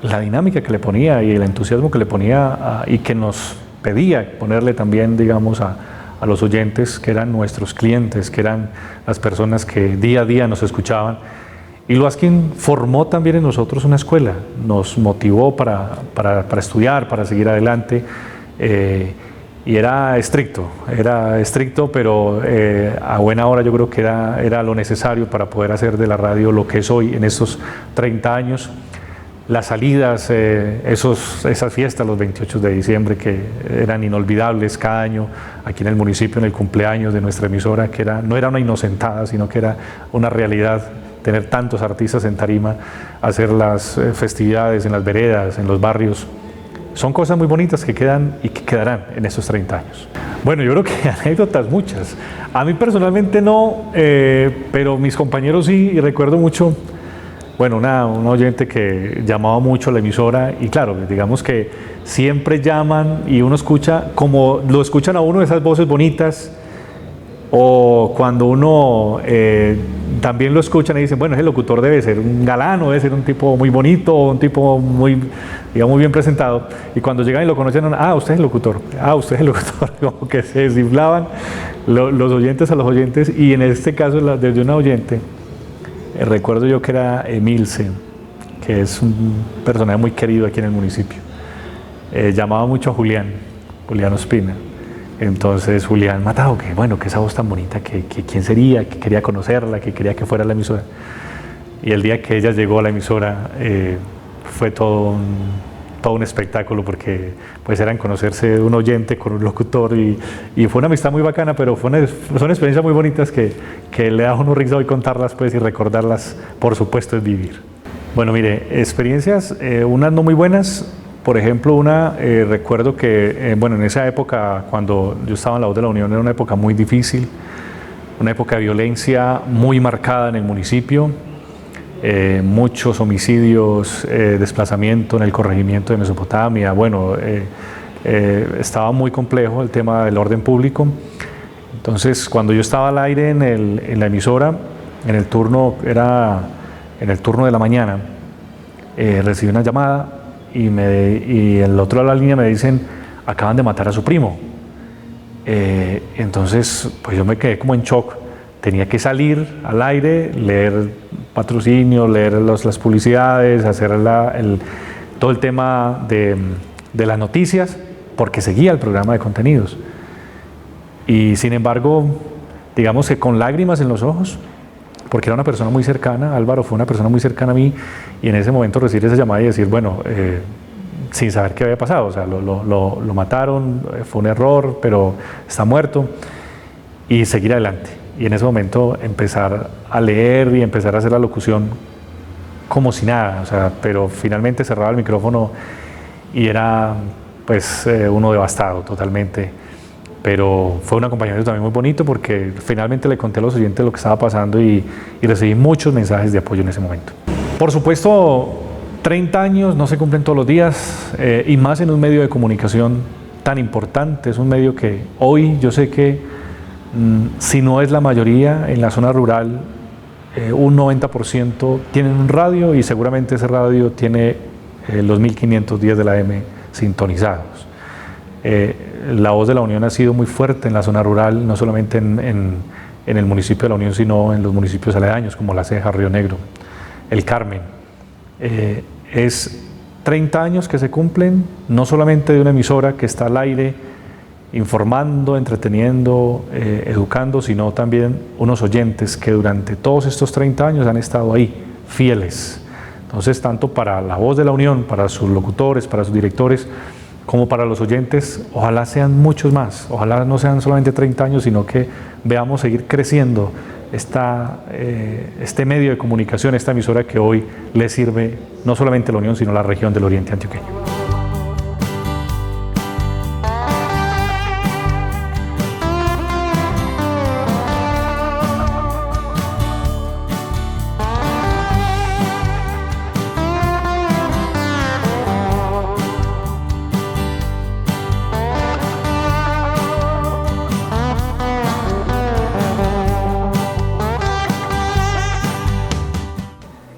la dinámica que le ponía y el entusiasmo que le ponía y que nos pedía ponerle también, digamos, a los oyentes que eran nuestros clientes, que eran las personas que día a día nos escuchaban. Y Luasquín formó también en nosotros una escuela, nos motivó para estudiar, para seguir adelante. Y era estricto, pero a buena hora yo creo que era lo necesario para poder hacer de la radio lo que es hoy en estos 30 años. las salidas, esas fiestas los 28 de diciembre que eran inolvidables cada año aquí en el municipio, en el cumpleaños de nuestra emisora, que no era una inocentada, sino que era una realidad tener tantos artistas en tarima, hacer las festividades en las veredas, en los barrios. Son cosas muy bonitas que quedan y que quedarán en estos 30 años. Bueno, yo creo que anécdotas muchas. A mí personalmente no, pero mis compañeros sí, y recuerdo mucho, bueno, un oyente que llamaba mucho a la emisora y claro, digamos que siempre llaman y uno escucha, como lo escuchan a uno esas voces bonitas, o cuando uno también lo escuchan y dicen, bueno, ese locutor debe ser un galán, o debe ser un tipo muy bonito, o un tipo muy, digamos, muy bien presentado. Y cuando llegan y lo conocen, usted es el locutor, usted es el locutor, como que se desdiblaban los oyentes a los oyentes. Y en este caso, desde una oyente, recuerdo yo que era Emilce, que es un personaje muy querido aquí en el municipio. Llamaba mucho a Julián Ospina. Entonces Julián Matao, que bueno, que esa voz tan bonita, que quién sería, que quería conocerla, que quería que fuera a la emisora. Y el día que ella llegó a la emisora fue todo un espectáculo, porque pues eran conocerse un oyente con un locutor y fue una amistad muy bacana, pero son experiencias muy bonitas que le da a uno risa hoy contarlas pues, y recordarlas, por supuesto, es vivir. Bueno, mire, experiencias, unas no muy buenas. Por ejemplo, recuerdo que en esa época, cuando yo estaba en La Voz de la Unión, era una época muy difícil, una época de violencia muy marcada en el municipio, muchos homicidios, desplazamiento en el corregimiento de Mesopotamia. Estaba muy complejo el tema del orden público. Entonces, cuando yo estaba al aire en la emisora, en el turno de la mañana, recibí una llamada. Y el otro de la línea me dicen, acaban de matar a su primo. Entonces, pues yo me quedé como en shock. Tenía que salir al aire, leer patrocinio, leer las publicidades, hacer todo el tema de las noticias, porque seguía el programa de contenidos. Y sin embargo, digamos que con lágrimas en los ojos, porque era una persona muy cercana, Álvaro fue una persona muy cercana a mí, y en ese momento recibir esa llamada y decir, sin saber qué había pasado, o sea, lo mataron, fue un error, pero está muerto, y seguir adelante. Y en ese momento empezar a leer y empezar a hacer la locución como si nada, o sea, pero finalmente cerraba el micrófono y era pues uno devastado totalmente. Pero fue un acompañamiento también muy bonito, porque finalmente le conté a los oyentes lo que estaba pasando y recibí muchos mensajes de apoyo en ese momento. Por supuesto, 30 años no se cumplen todos los días, y más en un medio de comunicación tan importante. Es un medio que hoy yo sé que, si no es la mayoría, en la zona rural, un 90% tienen un radio, y seguramente ese radio tiene los 1510 de la AM sintonizados. La Voz de la Unión ha sido muy fuerte en la zona rural, no solamente en el municipio de La Unión, sino en los municipios aledaños, como La Ceja, Río Negro, El Carmen. Es 30 años que se cumplen, no solamente de una emisora que está al aire, informando, entreteniendo, educando, sino también unos oyentes que durante todos estos 30 años han estado ahí, fieles. Entonces, tanto para La Voz de la Unión, para sus locutores, para sus directores, como para los oyentes, ojalá sean muchos más, ojalá no sean solamente 30 años, sino que veamos seguir creciendo este medio de comunicación, esta emisora que hoy le sirve no solamente a la Unión, sino a la región del Oriente Antioqueño.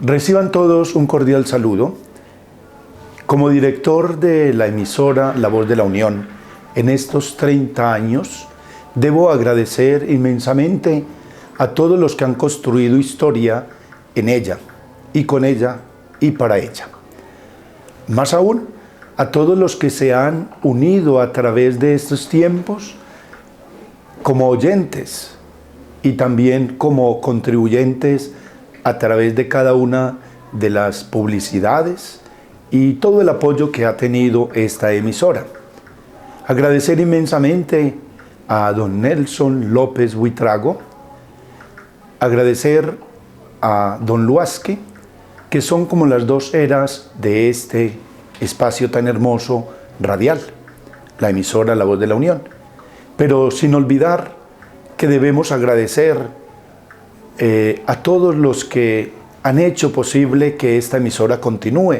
Reciban todos un cordial saludo. Como director de la emisora La Voz de la Unión, en estos 30 años, debo agradecer inmensamente a todos los que han construido historia en ella, y con ella, y para ella. Más aún, a todos los que se han unido a través de estos tiempos como oyentes y también como contribuyentes a través de cada una de las publicidades y todo el apoyo que ha tenido esta emisora. Agradecer inmensamente a don Nelson López Buitrago, agradecer a don Luasque, que son como las dos eras de este espacio tan hermoso radial, la emisora La Voz de la Unión. Pero sin olvidar que debemos agradecer a todos los que han hecho posible que esta emisora continúe,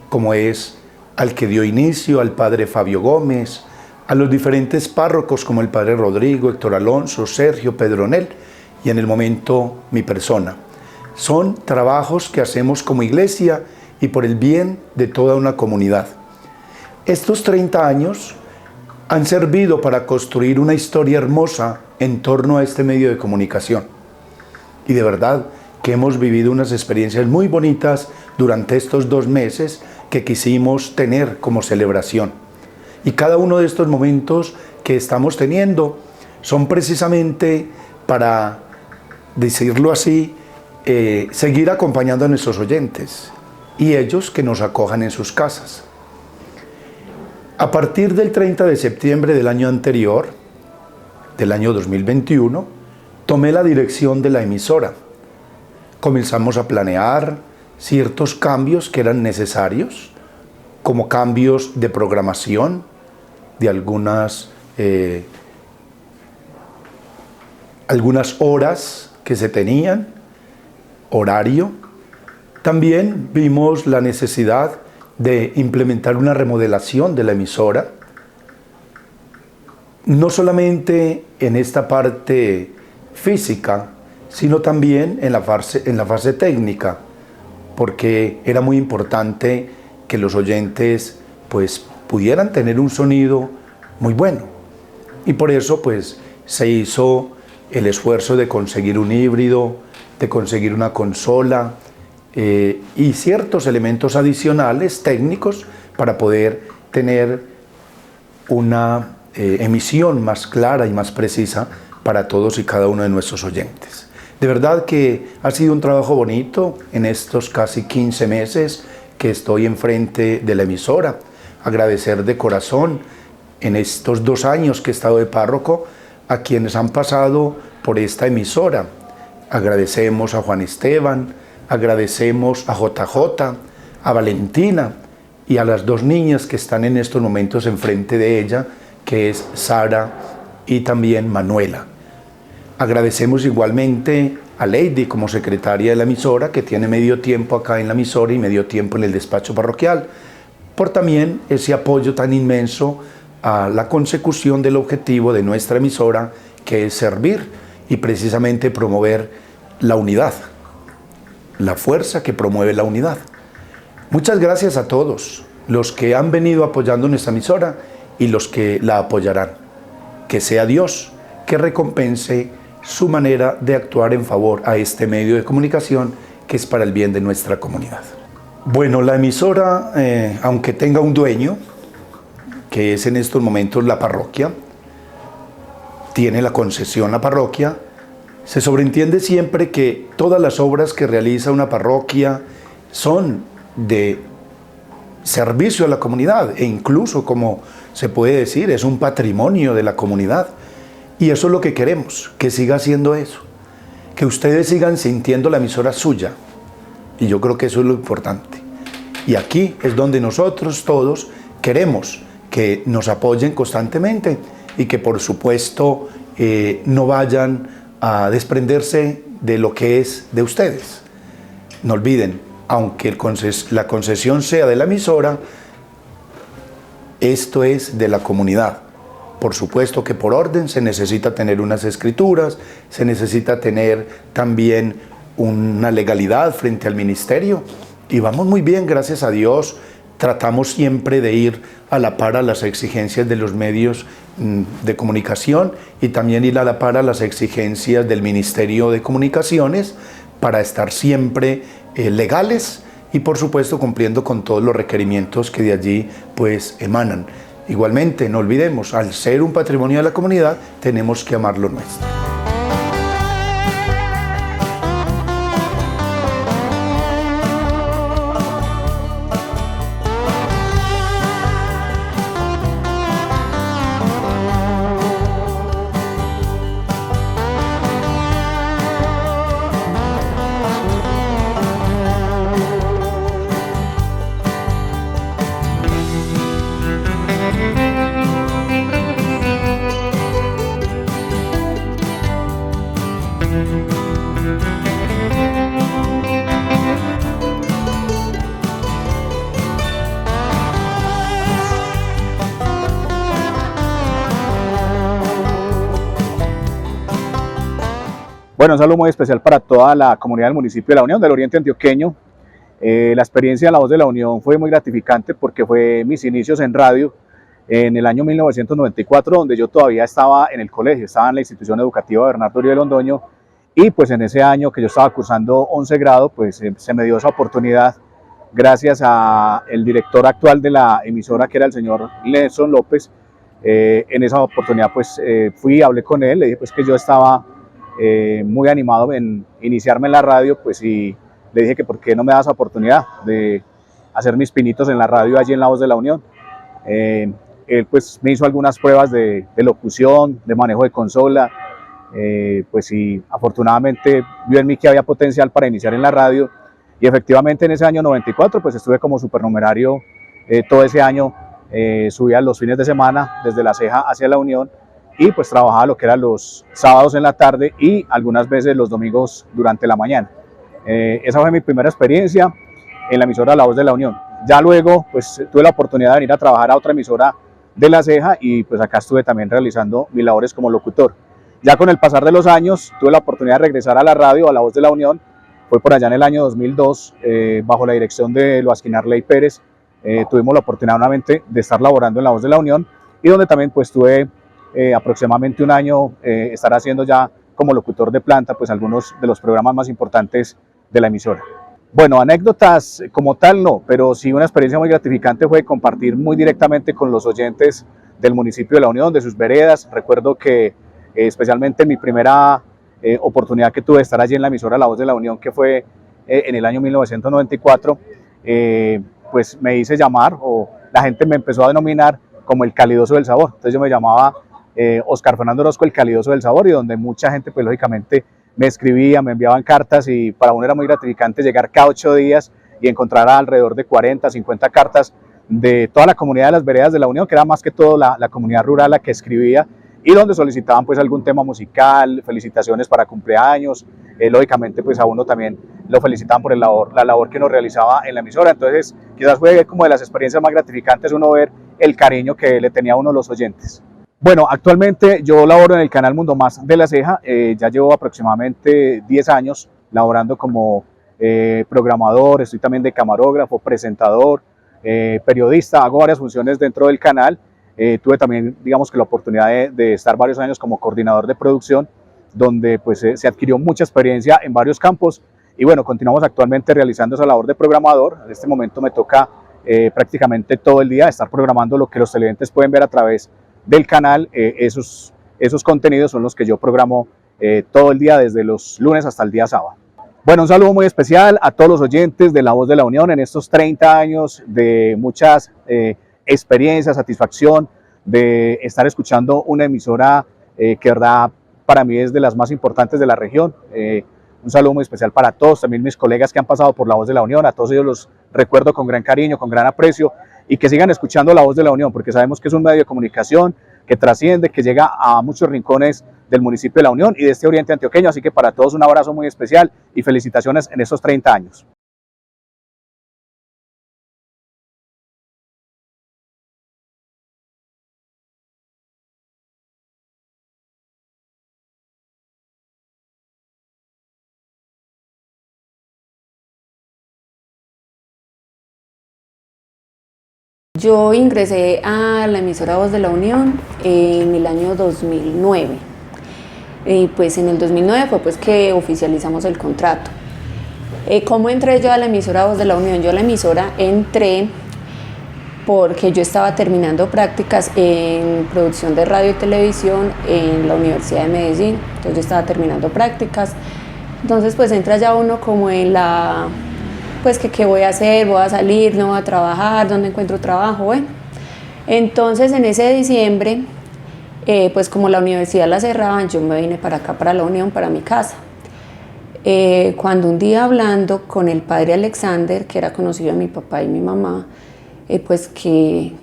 como es al que dio inicio, al padre Fabio Gómez, a los diferentes párrocos como el padre Rodrigo, Héctor Alonso, Sergio, Pedronel y en el momento mi persona. Son trabajos que hacemos como iglesia y por el bien de toda una comunidad. Estos 30 años han servido para construir una historia hermosa en torno a este medio de comunicación. Y de verdad que hemos vivido unas experiencias muy bonitas durante estos 2 meses que quisimos tener como celebración. Y cada uno de estos momentos que estamos teniendo son precisamente para, decirlo así, seguir acompañando a nuestros oyentes y ellos que nos acojan en sus casas. A partir del 30 de septiembre del año anterior, del año 2021, tomé la dirección de la emisora. Comenzamos a planear ciertos cambios que eran necesarios, como cambios de programación, de algunas horas que se tenían, horario. También vimos la necesidad de implementar una remodelación de la emisora, no solamente en esta parte física, sino también en la fase técnica, porque era muy importante que los oyentes pues pudieran tener un sonido muy bueno. Y por eso pues se hizo el esfuerzo de conseguir un híbrido, de conseguir una consola y ciertos elementos adicionales técnicos para poder tener una emisión más clara y más precisa para todos y cada uno de nuestros oyentes. De verdad que ha sido un trabajo bonito en estos casi 15 meses que estoy enfrente de la emisora. Agradecer de corazón en estos 2 años que he estado de párroco a quienes han pasado por esta emisora. Agradecemos a Juan Esteban, agradecemos a JJ, a Valentina y a las 2 niñas que están en estos momentos enfrente de ella, que es Sara y también Manuela. Agradecemos igualmente a Lady como secretaria de la emisora, que tiene medio tiempo acá en la emisora y medio tiempo en el despacho parroquial, por también ese apoyo tan inmenso a la consecución del objetivo de nuestra emisora, que es servir y precisamente promover la unidad, la fuerza que promueve la unidad. Muchas gracias a todos los que han venido apoyando nuestra emisora y los que la apoyarán. Que sea Dios que recompense su manera de actuar en favor a este medio de comunicación que es para el bien de nuestra comunidad. Bueno, la emisora, aunque tenga un dueño, que es en estos momentos la parroquia, tiene la concesión la parroquia, se sobreentiende siempre que todas las obras que realiza una parroquia son de servicio a la comunidad e incluso, como se puede decir, es un patrimonio de la comunidad. Y eso es lo que queremos, que siga siendo eso, que ustedes sigan sintiendo la emisora suya. Y yo creo que eso es lo importante. Y aquí es donde nosotros todos queremos que nos apoyen constantemente y que por supuesto no vayan a desprenderse de lo que es de ustedes. No olviden, aunque la concesión sea de la emisora, esto es de la comunidad. Por supuesto que por orden se necesita tener unas escrituras, se necesita tener también una legalidad frente al ministerio y vamos muy bien, gracias a Dios. Tratamos siempre de ir a la par a las exigencias de los medios de comunicación y también ir a la par a las exigencias del Ministerio de Comunicaciones para estar siempre legales y por supuesto cumpliendo con todos los requerimientos que de allí pues emanan. Igualmente, no olvidemos, al ser un patrimonio de la comunidad, tenemos que amar lo nuestro. Bueno, un saludo muy especial para toda la comunidad del municipio de La Unión, del Oriente Antioqueño. La experiencia de La Voz de la Unión fue muy gratificante porque fue mis inicios en radio en el año 1994, donde yo todavía estaba en el colegio, estaba en la institución educativa Bernardo Uribe Londoño, y pues en ese año que yo estaba cursando 11 grado, pues se me dio esa oportunidad gracias al director actual de la emisora, que era el señor Nelson López. En esa oportunidad pues fui, hablé con él, le dije pues que yo estaba muy animado en iniciarme en la radio, pues, y le dije que por qué no me da esa oportunidad de hacer mis pinitos en la radio allí en La Voz de la Unión. Él pues me hizo algunas pruebas de locución, de manejo de consola, pues y afortunadamente vio en mí que había potencial para iniciar en la radio, y efectivamente en ese año 94 pues estuve como supernumerario todo ese año. Subía los fines de semana desde La Ceja hacia La Unión, y pues trabajaba lo que eran los sábados en la tarde y algunas veces los domingos durante la mañana. Esa fue mi primera experiencia en la emisora La Voz de la Unión. Ya luego pues tuve la oportunidad de venir a trabajar a otra emisora de La Ceja, y pues acá estuve también realizando mis labores como locutor. Ya con el pasar de los años tuve la oportunidad de regresar a la radio, a La Voz de la Unión. Fue por allá en el año 2002, bajo la dirección de Loasquín Arley Pérez. Tuvimos la oportunidad nuevamente de estar laborando en La Voz de la Unión, y donde también pues tuve aproximadamente un año estar haciendo ya como locutor de planta pues algunos de los programas más importantes de la emisora. Bueno, anécdotas como tal no, pero sí una experiencia muy gratificante fue compartir muy directamente con los oyentes del municipio de La Unión, de sus veredas. Recuerdo que especialmente en mi primera oportunidad que tuve de estar allí en la emisora La Voz de la Unión, que fue en el año 1994, pues me hice llamar, o la gente me empezó a denominar como el calidoso del sabor. Entonces yo me llamaba Oscar Fernando Orozco, el calidoso del sabor, y donde mucha gente pues lógicamente me escribía, me enviaban cartas, y para uno era muy gratificante llegar cada 8 días y encontrar alrededor de 40, 50 cartas de toda la comunidad de las veredas de La Unión, que era más que todo la comunidad rural la que escribía, y donde solicitaban pues algún tema musical, felicitaciones para cumpleaños. Lógicamente pues a uno también lo felicitaban por la labor que uno realizaba en la emisora. Entonces quizás fue como de las experiencias más gratificantes uno ver el cariño que le tenía a uno los oyentes. Bueno, actualmente yo laboro en el canal Mundo Más de La Ceja. Ya llevo aproximadamente 10 años laborando como programador, estoy también de camarógrafo, presentador, periodista, hago varias funciones dentro del canal. Tuve también, digamos que la oportunidad de estar varios años como coordinador de producción, donde pues se adquirió mucha experiencia en varios campos, y bueno, continuamos actualmente realizando esa labor de programador. En este momento me toca prácticamente todo el día estar programando lo que los televidentes pueden ver a través del canal. Esos contenidos son los que yo programo todo el día, desde los lunes hasta el día sábado. Bueno, un saludo muy especial a todos los oyentes de La Voz de la Unión en estos 30 años de muchas experiencia, satisfacción de estar escuchando una emisora que verdad para mí es de las más importantes de la región. Un saludo muy especial para todos, también mis colegas que han pasado por La Voz de la Unión. A todos ellos los recuerdo con gran cariño, con gran aprecio, y que sigan escuchando La Voz de la Unión, porque sabemos que es un medio de comunicación que trasciende, que llega a muchos rincones del municipio de La Unión y de este oriente antioqueño. Así que para todos un abrazo muy especial y felicitaciones en estos 30 años. Yo ingresé a la emisora Voz de la Unión en el año 2009. Y pues en el 2009 fue pues que oficializamos el contrato. ¿Cómo entré yo a la emisora Voz de la Unión? Yo a la emisora entré porque yo estaba terminando prácticas en producción de radio y televisión en la Universidad de Medellín. Entonces yo estaba terminando prácticas. Entonces pues entra ya uno como en la... pues que qué voy a hacer, voy a salir, no voy a trabajar, dónde encuentro trabajo, bueno. Entonces en ese diciembre, pues como la universidad la cerraban, yo me vine para acá, para La Unión, para mi casa. Cuando un día hablando con el padre Alexander, que era conocido de mi papá y mi mamá, pues que,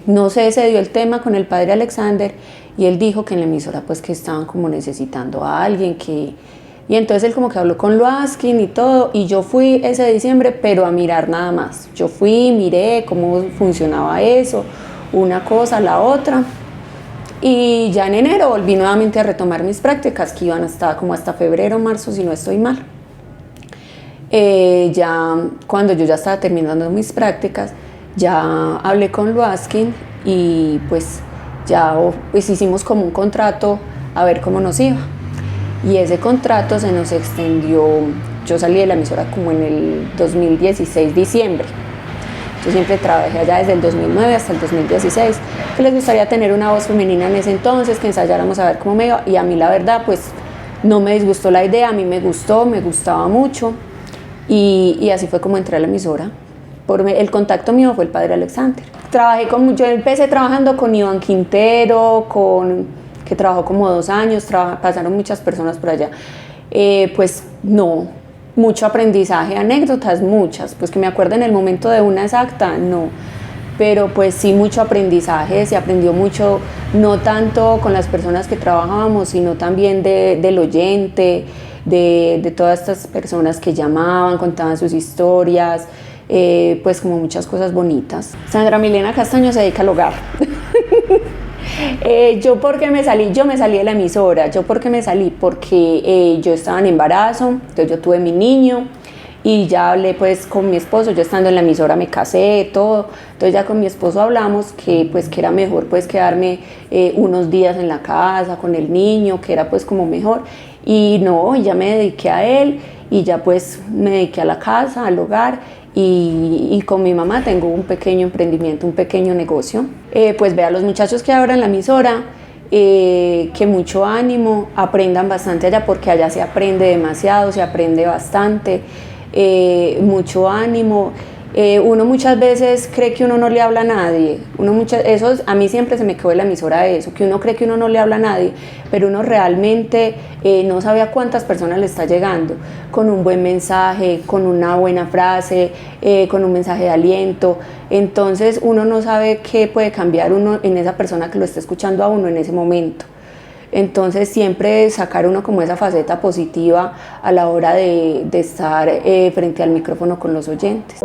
no sé, se dio el tema con el padre Alexander, y él dijo que en la emisora pues que estaban como necesitando a alguien, que... Y entonces él como que habló con Loasquín y todo, y yo fui ese diciembre, pero a mirar nada más. Yo fui, miré cómo funcionaba eso, una cosa, la otra, Y ya en enero volví nuevamente a retomar mis prácticas, que iban como hasta febrero, marzo, si no estoy mal. Ya cuando yo ya estaba terminando mis prácticas, ya hablé con Luaskin y pues ya pues hicimos como un contrato a ver cómo nos iba. Y ese contrato se nos extendió, yo salí de la emisora como en el 2016, diciembre. Yo siempre trabajé allá desde el 2009 hasta el 2016, que les gustaría tener una voz femenina en ese entonces, que ensayáramos a ver cómo me iba, y a mí la verdad pues no me disgustó la idea, a mí me gustó, me gustaba mucho, y así fue como entré a la emisora. El contacto mío fue el padre Alexander. Yo empecé trabajando con Iván Quintero, que trabajó como 2 años, pasaron muchas personas por allá. Pues no, mucho aprendizaje, anécdotas muchas, pues que me acuerdo en el momento de una exacta, no, pero pues sí mucho aprendizaje, se aprendió mucho, no tanto con las personas que trabajábamos, sino también del oyente, de todas estas personas que llamaban, contaban sus historias, pues como muchas cosas bonitas. Sandra Milena Castaño se dedica al hogar. Yo me salí de la emisora, porque yo estaba en embarazo, entonces yo tuve mi niño y ya hablé pues con mi esposo, yo estando en la emisora me casé, todo, entonces ya con mi esposo hablamos que era mejor pues quedarme unos días en la casa con el niño, que era pues como mejor, y no, ya me dediqué a él y ya pues me dediqué a la casa, al hogar. Y con mi mamá tengo un pequeño emprendimiento, un pequeño negocio. Pues ve a los muchachos que ahora en la emisora, que mucho ánimo, aprendan bastante allá porque allá se aprende demasiado, se aprende bastante, mucho ánimo. Uno muchas veces cree que uno no le habla a nadie, a mí siempre se me quedó en la emisora eso, que uno cree que uno no le habla a nadie, pero uno realmente no sabe a cuántas personas le está llegando, con un buen mensaje, con una buena frase, con un mensaje de aliento. Entonces uno no sabe qué puede cambiar uno en esa persona que lo está escuchando a uno en ese momento. Entonces siempre sacar uno como esa faceta positiva a la hora de estar frente al micrófono con los oyentes.